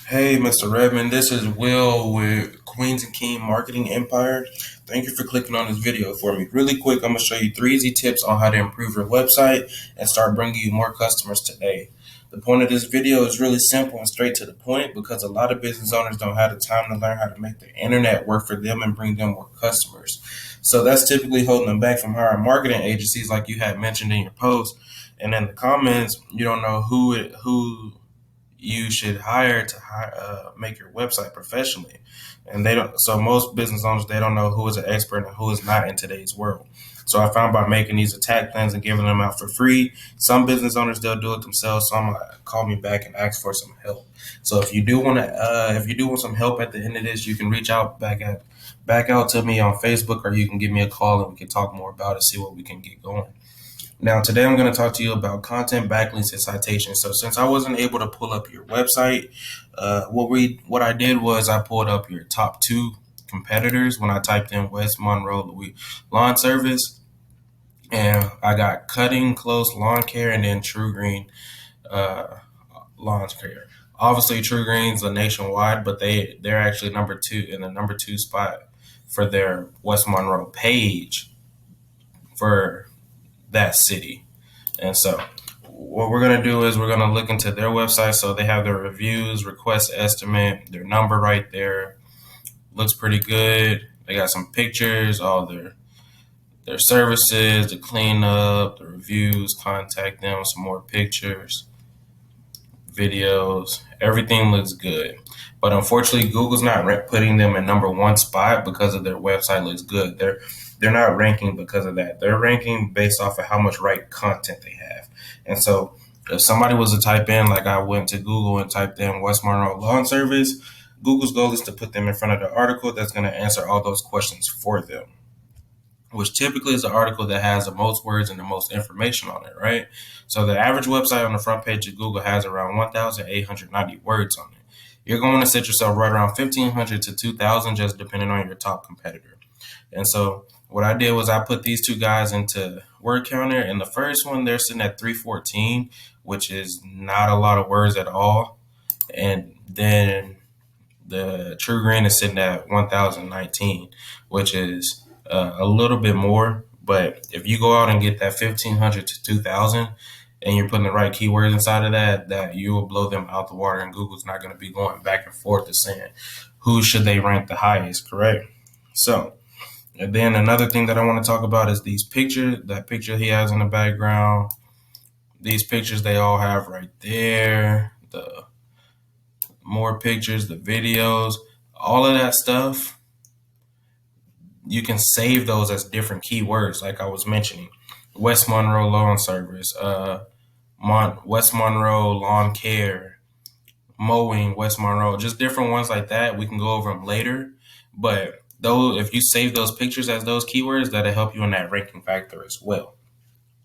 Hey, Mr. Redman, this is Will with Queens and King Marketing Empire. Thank you for clicking on this video for me. Really quick, I'm going to show you 3 easy tips on how to improve your website and start bringing you more customers today. The point of this video is really simple and straight to the point because a lot of business owners don't have the time to learn how to make the internet work for them and bring them more customers. So that's typically holding them back from hiring marketing agencies like you had mentioned in your post. And in the comments, you don't know who you should hire to make your website professionally. And they don't. So most business owners, they don't know who is an expert and who is not in today's world. So I found by making these attack plans and giving them out for free, some business owners they'll do it themselves. Some call me back and ask for some help. So if you do want some help at the end of this, you can reach out back out to me on Facebook, or you can give me a call and we can talk more about it, see what we can get going. Now, today I'm going to talk to you about content backlinks and citations. So, since I wasn't able to pull up your website, what I did was I pulled up your top 2 competitors when I typed in West Monroe Lawn Service, and I got Cutting Close Lawn Care and then True Green uh, Lawn Care. Obviously, True Green's a nationwide, but they're actually number 2 in the number 2 spot for their West Monroe page for that city. And so what we're going to do is we're going to look into their website. So they have their reviews, request estimate, their number right there. Looks pretty good. They got some pictures, all their services, the cleanup, the reviews, contact them, some more pictures, videos. Everything looks good. But unfortunately, Google's not putting them in number 1 spot because of their website looks good. They're not ranking because of that. They're ranking based off of how much right content they have. And so if somebody was to type in, like I went to Google and typed in West Monroe Lawn Service, Google's goal is to put them in front of the article that's going to answer all those questions for them, which typically is the article that has the most words and the most information on it, right? So the average website on the front page of Google has around 1,890 words on it. You're going to set yourself right around 1,500 to 2,000, just depending on your top competitor. And so what I did was I put these 2 guys into word counter, and the first one they're sitting at 314, which is not a lot of words at all. And then the True Green is sitting at 1,019, which is a little bit more. But if you go out and get that 1,500 to 2,000, and you're putting the right keywords inside of that you will blow them out the water, and Google's not going to be going back and forth to saying who should they rank the highest, correct? So, and then another thing that I want to talk about is these pictures, that picture he has in the background. These pictures they all have right there. The more pictures, the videos, all of that stuff, you can save those as different keywords, like I was mentioning. West Monroe Lawn Service, West Monroe Lawn Care, Mowing, West Monroe, just different ones like that. We can go over them later. But though, if you save those pictures as those keywords, that'll help you in that ranking factor as well.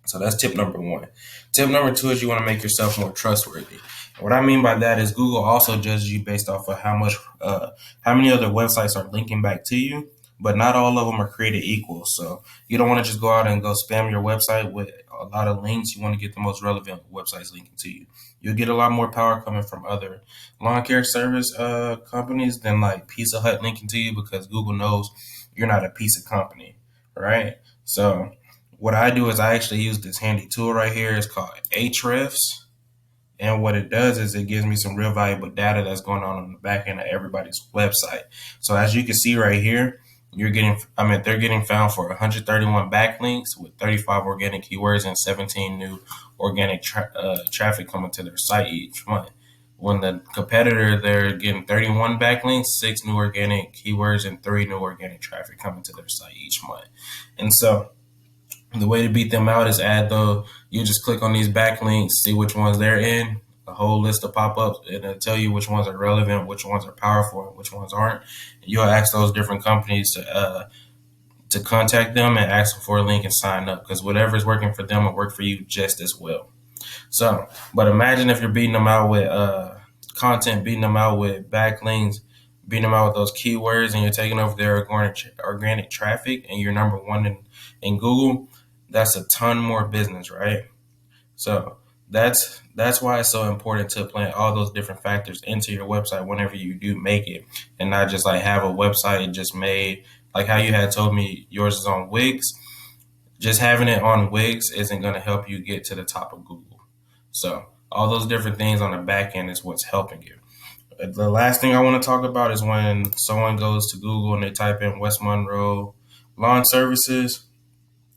So that's tip number 1. Tip number 2 is you want to make yourself more trustworthy. What I mean by that is Google also judges you based off of how many other websites are linking back to you, but not all of them are created equal. So you don't want to just go out and go spam your website with a lot of links. You want to get the most relevant websites linking to you. You'll get a lot more power coming from other lawn care service companies than like Pizza Hut linking to you, because Google knows you're not a pizza company, right? So what I do is I actually use this handy tool right here. It's called Ahrefs. And what it does is it gives me some real valuable data that's going on the back end of everybody's website. So as you can see right here, they're getting found for 131 backlinks with 35 organic keywords and 17 new organic traffic coming to their site each month. When the competitor, they're getting 31 backlinks, 6 new organic keywords, and 3 new organic traffic coming to their site each month. And so the way to beat them out is you just click on these backlinks, see which ones they're in, a whole list of pop-ups, and it'll tell you which ones are relevant, which ones are powerful, and which ones aren't. You'll ask those different companies to contact them and ask them for a link and sign up, because whatever's working for them will work for you just as well. So, but imagine if you're beating them out with content, beating them out with backlinks, beating them out with those keywords, and you're taking over their organic traffic, and you're number 1 in Google. That's a ton more business, right? So that's That's why it's so important to plan all those different factors into your website whenever you do make it, and not just like have a website just made like how you had told me yours is on Wix. Just having it on Wix isn't going to help you get to the top of Google. So all those different things on the back end is what's helping you. The last thing I want to talk about is when someone goes to Google and they type in West Monroe lawn services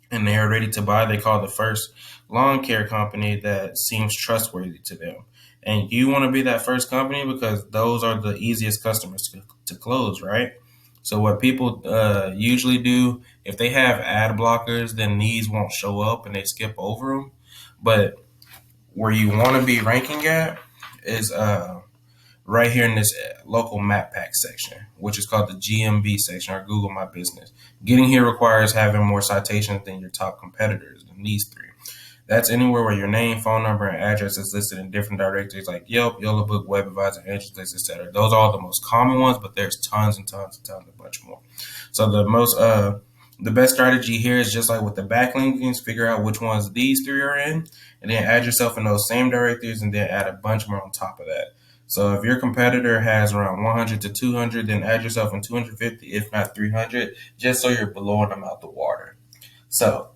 and they are ready to buy. They call the first lawn care company that seems trustworthy to them. And you want to be that first company because those are the easiest customers to close, right? So what people usually do, if they have ad blockers, then these won't show up and they skip over them. But where you want to be ranking at is right here in this local map pack section, which is called the GMB section or Google My Business. Getting here requires having more citations than your top competitors, than these three. That's anywhere where your name, phone number, and address is listed in different directories like Yelp, Yellow Book, WebAdvisor, Angie's, etc. Those are all the most common ones, but there's tons and tons and tons, a bunch more. So the best strategy here is just like with the backlinks, figure out which ones these three are in, and then add yourself in those same directories, and then add a bunch more on top of that. So if your competitor has around 100 to 200, then add yourself in 250, if not 300, just so you're blowing them out the water. So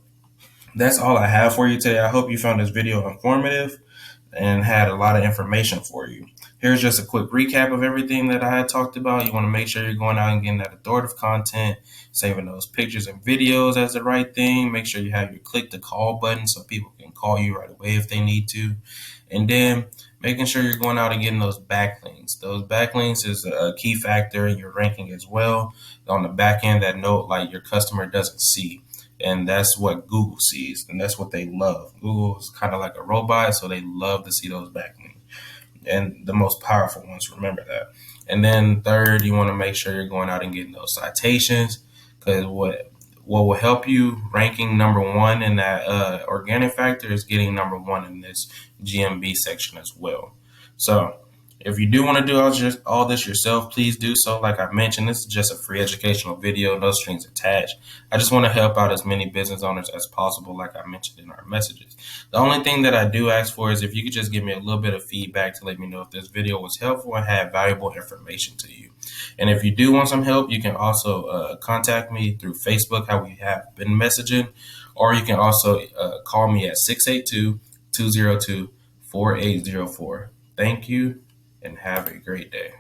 that's all I have for you today. I hope you found this video informative and had a lot of information for you. Here's just a quick recap of everything that I had talked about. You want to make sure you're going out and getting that authoritative content, saving those pictures and videos as the right thing. Make sure you have your click to call button so people can call you right away if they need to. And then making sure you're going out and getting those backlinks. Those backlinks is a key factor in your ranking as well on the back end that like your customer doesn't see. And that's what Google sees, and that's what they love. Google is kind of like a robot, so they love to see those backlinks and the most powerful ones. Remember that. And then third, you want to make sure you're going out and getting those citations, because what will help you ranking number one in that organic factor is getting number one in this GMB section as well. So if you do want to do all this yourself, please do so. Like I mentioned, this is just a free educational video, no strings attached. I just want to help out as many business owners as possible, like I mentioned in our messages. The only thing that I do ask for is if you could just give me a little bit of feedback to let me know if this video was helpful and had valuable information to you. And if you do want some help, you can also contact me through Facebook, how we have been messaging, or you can also call me at 682-202-4804. Thank you and have a great day.